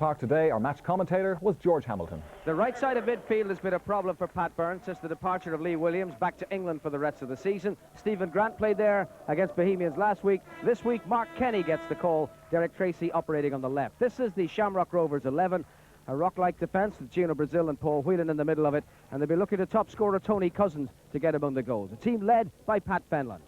Park today, our match commentator was George Hamilton. The right side of midfield has been a problem for Pat Byrne since the departure of Lee Williams back to England for the rest of the season. Stephen Grant played there against Bohemians last week. This week, Mark Kenny gets the call. Derek Tracy operating on the left. This is the Shamrock Rovers 11. A rock-like defence with Gino Brazil and Paul Whelan in the middle of it. And they'll be looking to top scorer Tony Cousins to get among the goals. A team led by Pat Fenlon.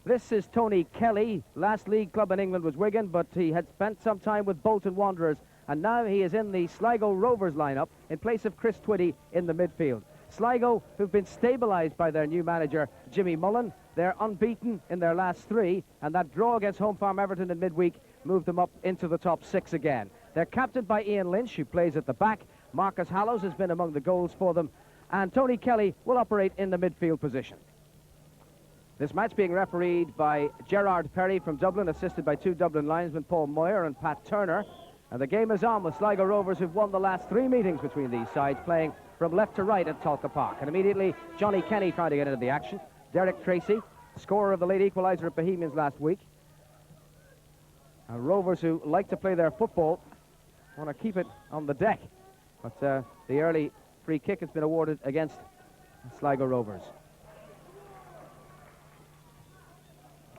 This is Tony Kelly. Last league club in England was Wigan, but he had spent some time with Bolton Wanderers, and now he is in the Sligo Rovers lineup in place of Chris Twitty in the midfield. Sligo, who've been stabilised by their new manager, Jimmy Mullen. They're unbeaten in their last three, and that draw against Home Farm Everton in midweek moved them up into the top six again. They're captained by Ian Lynch, who plays at the back. Marcus Hallows has been among the goals for them, and Tony Kelly will operate in the midfield position. This match being refereed by Gerard Perry from Dublin, assisted by two Dublin linesmen, Paul Moyer and Pat Turner. And the game is on with Sligo Rovers, who've won the last three meetings between these sides, playing from left to right at Talca Park. And immediately, Johnny Kenny trying to get into the action. Derek Tracy, scorer of the late equaliser at Bohemians last week. And Rovers, who like to play their football, want to keep it on the deck. But the early free kick has been awarded against Sligo Rovers.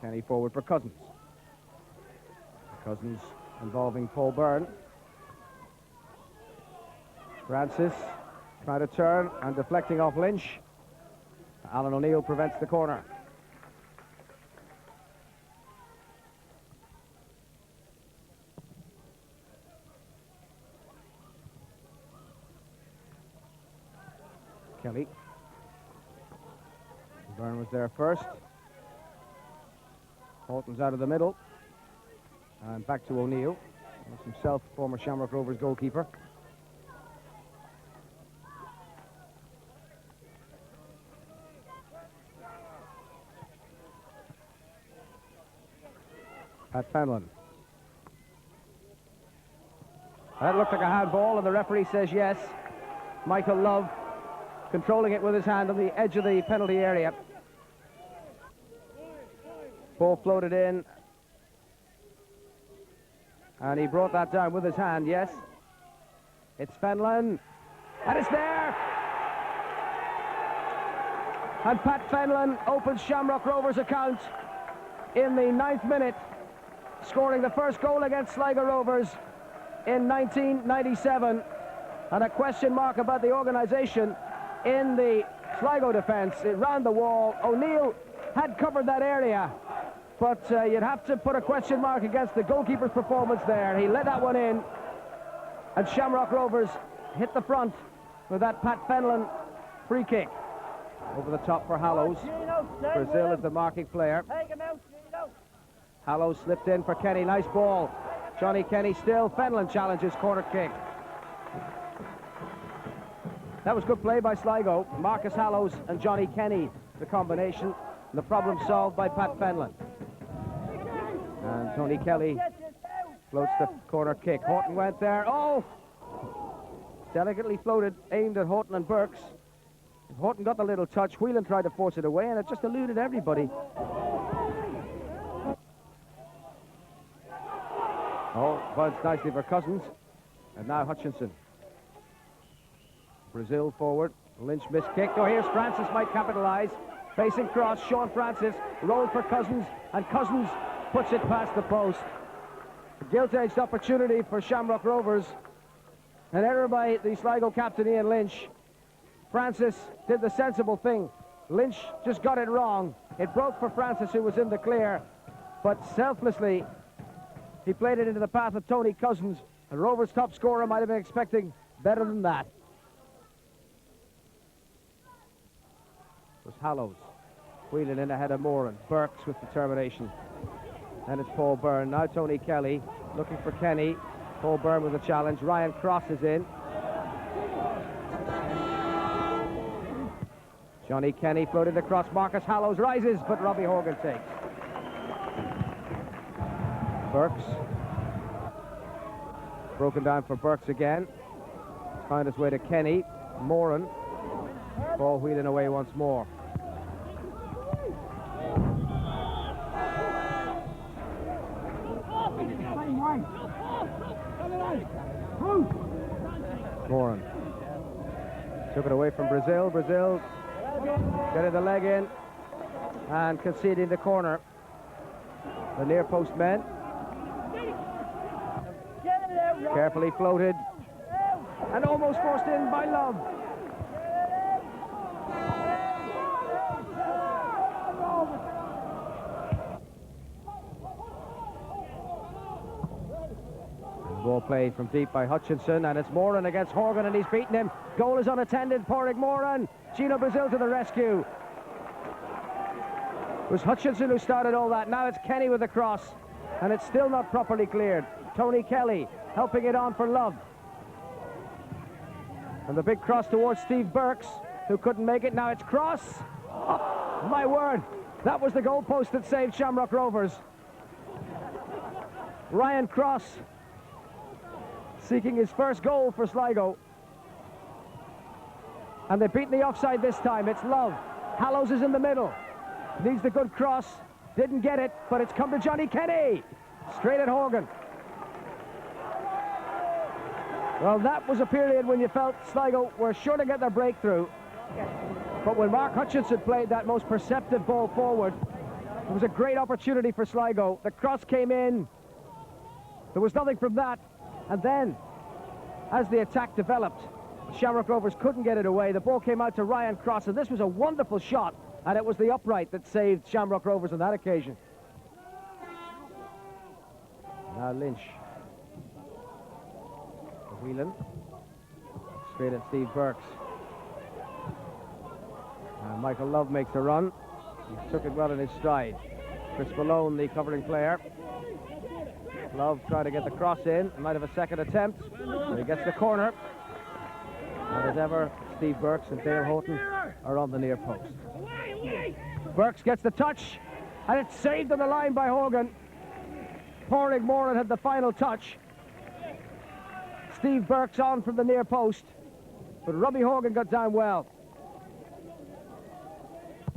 Kenny forward for Cousins. Cousins involving Paul Byrne. Francis trying to turn and deflecting off Lynch. Alan O'Neill prevents the corner. Kelly. Byrne was there first. Horton's out of the middle. And back to O'Neill. That's himself, former Shamrock Rovers goalkeeper. Pat Fenlon. That looked like a handball, and the referee says yes. Michael Love controlling it with his hand on the edge of the penalty area. Ball floated in, and he brought that down with his hand, yes. It's Fenlon, and it's there! And Pat Fenlon opens Shamrock Rovers' account in the 9th minute, scoring the first goal against Sligo Rovers in 1997. And a question mark about the organisation in the Sligo defence. It ran the wall. O'Neill had covered that area, but you'd have to put a question mark against the goalkeeper's performance there. He let that one in, and Shamrock Rovers hit the front with that Pat Fenlon free kick. Over the top for Hallows. Brazil is the marking player. Hallows slipped in for Kenny. Nice ball. Johnny Kenny still. Fenlon challenges, corner kick. That was good play by Sligo. Marcus Hallows and Johnny Kenny, the combination. And the problem solved by Pat Fenlon. And Tony Kelly floats the corner kick. Horton went there. Oh! Delicately floated, aimed at Horton and Burks. Horton got the little touch. Whelan tried to force it away, and it just eluded everybody. Oh, buds nicely for Cousins. And now Hutchinson. Brazil forward. Lynch miskicked. Oh, here's Francis, might capitalise. Facing cross, Sean Francis rolled for Cousins, and Cousins puts it past the post. A gilt-edged opportunity for Shamrock Rovers. An error by the Sligo captain Ian Lynch. Francis did the sensible thing. Lynch just got it wrong. It broke for Francis, who was in the clear, but selflessly he played it into the path of Tony Cousins. The Rovers' top scorer might have been expecting better than that. It was Hallows. Wheeling in ahead of Moran. Burks with determination. Then it's Paul Byrne. Now Tony Kelly looking for Kenny. Paul Byrne with a challenge. Ryan Cross is in. Johnny Kenny floated across. Marcus Hallows rises, but Robbie Horgan takes. Burks. Broken down for Burks again. Found his way to Kenny. Moran. Ball wheeling away once more. Moran took it away from Brazil. Brazil getting the leg in and conceding the corner. The near post men. Carefully floated and almost forced in by Love. Ball played from deep by Hutchinson, and it's Moran against Horgan, and he's beaten him. Goal is unattended. Pádraig Moran. Gino Brazil to the rescue. It was Hutchinson who started all that. Now it's Kenny with the cross, and it's still not properly cleared. Tony Kelly helping it on for Love. And the big cross towards Steve Burks, who couldn't make it. Now it's Cross. Oh, my word. That was the goalpost that saved Shamrock Rovers. Ryan Cross seeking his first goal for Sligo. And they've beaten the offside this time. It's Love. Hallows is in the middle. Needs the good cross. Didn't get it, but it's come to Johnny Kenny. Straight at Horgan. Well, that was a period when you felt Sligo were sure to get their breakthrough. But when Mark Hutchinson played that most perceptive ball forward, it was a great opportunity for Sligo. The cross came in. There was nothing from that. And then, as the attack developed, Shamrock Rovers couldn't get it away. The ball came out to Ryan Cross, and this was a wonderful shot, and it was the upright that saved Shamrock Rovers on that occasion. Now Lynch. Whelan. Straight at Steve Burks. And Michael Love makes a run. He took it well in his stride. Chris Malone, the covering player. Love tried to get the cross in. Might have a second attempt. But he gets the corner. And as ever, Steve Burks and Dale Houghton are on the near post. Burks gets the touch, and it's saved on the line by Horgan. Pádraig Moran had the final touch. Steve Burks on from the near post, but Robbie Horgan got down well.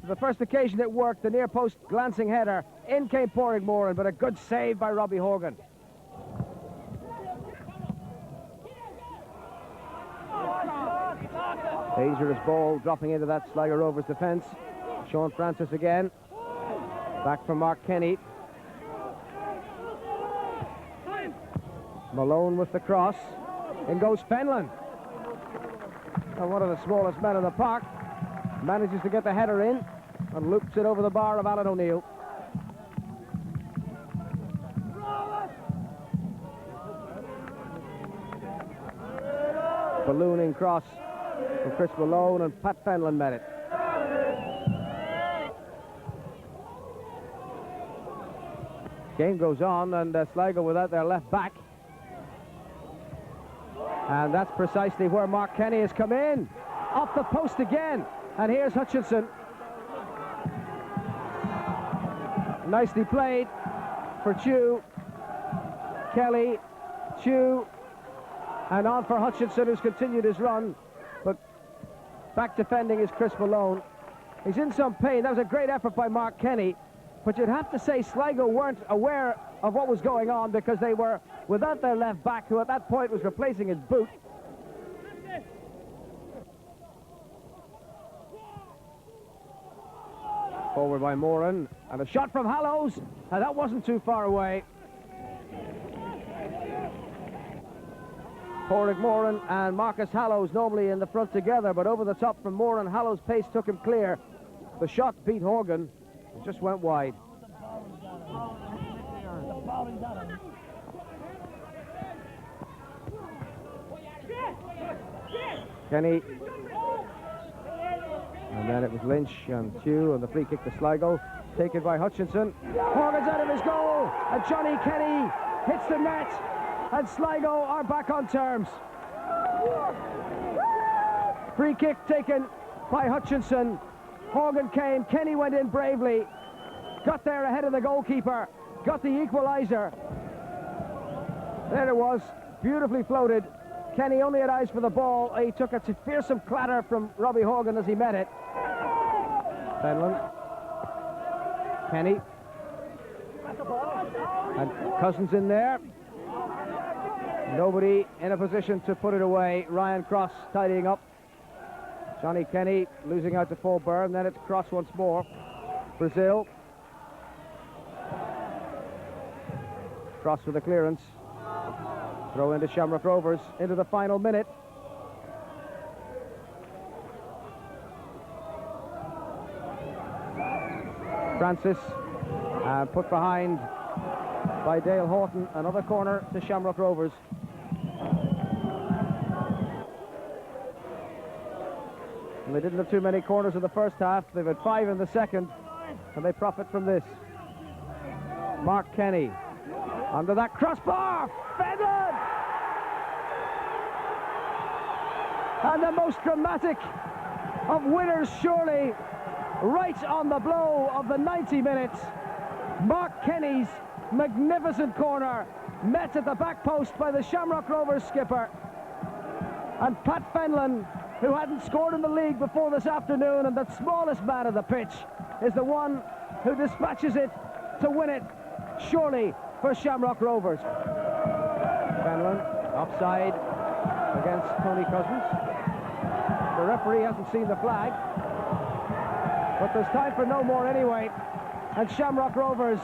The first occasion it worked, the near post glancing header. In came Pádraig Moran, but a good save by Robbie Horgan. Dangerous ball dropping into that Sligo Rovers defence. Sean Francis again. Back from Mark Kenny. Malone with the cross. In goes Fenlon. And one of the smallest men in the park manages to get the header in and loops it over the bar of Alan O'Neill. Ballooning cross from Chris Malone, and Pat Fenlon met it. Game goes on, and Sligo without their left back. And that's precisely where Mark Kenny has come in. Off the post again. And here's Hutchinson. Nicely played for Chew. Kelly, Chew, and on for Hutchinson, who's continued his run. But back defending is Chris Malone. He's in some pain. That was a great effort by Mark Kenny. But you'd have to say Sligo weren't aware of what was going on, because they were without their left back, who at that point was replacing his boot. Forward by Moran, and a shot from Hallows, and that wasn't too far away. Pádraig Moran and Marcus Hallows normally in the front together, but over the top from Moran, Hallows' pace took him clear. The shot beat Horgan, it just went wide. Kenny. And then it was Lynch and Chew, and the free kick to Sligo, taken by Hutchinson. Horgan's out of his goal, and Johnny Kenny hits the net, and Sligo are back on terms. Free kick taken by Hutchinson. Horgan came, Kenny went in bravely, got there ahead of the goalkeeper, got the equaliser. There it was, beautifully floated. Kenny only had eyes for the ball. He took a fearsome clatter from Robbie Horgan as he met it. Fenlon. Kenny. And Cousins in there. Nobody in a position to put it away. Ryan Cross tidying up. Johnny Kenny losing out to full burn. Then it's Cross once more. Brazil. Cross for the clearance. Throw into Shamrock Rovers into the final minute. Francis put behind by Dale Horton. Another corner to Shamrock Rovers. And they didn't have too many corners in the first half. They've had 5 in the second, and they profit from this. Mark Kenny under that crossbar. Fedlin! And the most dramatic of winners, surely, right on the blow of the 90 minutes. Mark Kenny's magnificent corner met at the back post by the Shamrock Rovers skipper. And Pat Fenlon, who hadn't scored in the league before this afternoon, and the smallest man of the pitch, is the one who dispatches it to win it, surely, for Shamrock Rovers. Fenlon offside against Tony Cousins. The referee hasn't seen the flag, but there's time for no more anyway, and Shamrock Rovers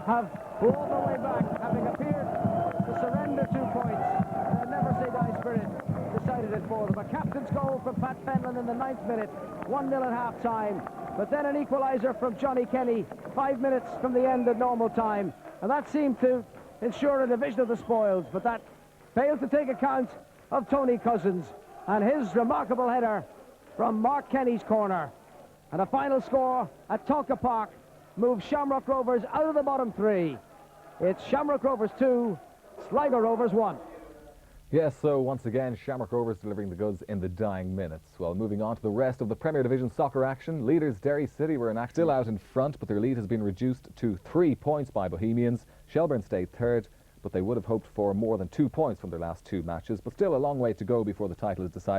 have all the way back, having appeared to surrender 2 points. Their never-say-die spirit decided it for them. A captain's goal from Pat Fenlon in the 9th minute, 1-0 at half-time, but then an equaliser from Johnny Kenny 5 minutes from the end at normal time, and that seemed to ensure a division of the spoils, but that failed to take account of Tony Cousins and his remarkable header from Mark Kenny's corner. And a final score at Tonka Park moves Shamrock Rovers out of the bottom 3. It's Shamrock Rovers 2, Sligo Rovers 1. Yes, so once again, Shamrock Rovers delivering the goods in the dying minutes. Well, moving on to the rest of the Premier Division soccer action, leaders Derry City were still out in front, but their lead has been reduced to 3 points by Bohemians. Shelbourne stayed third, but they would have hoped for more than 2 points from their last 2 matches, but still a long way to go before the title is decided.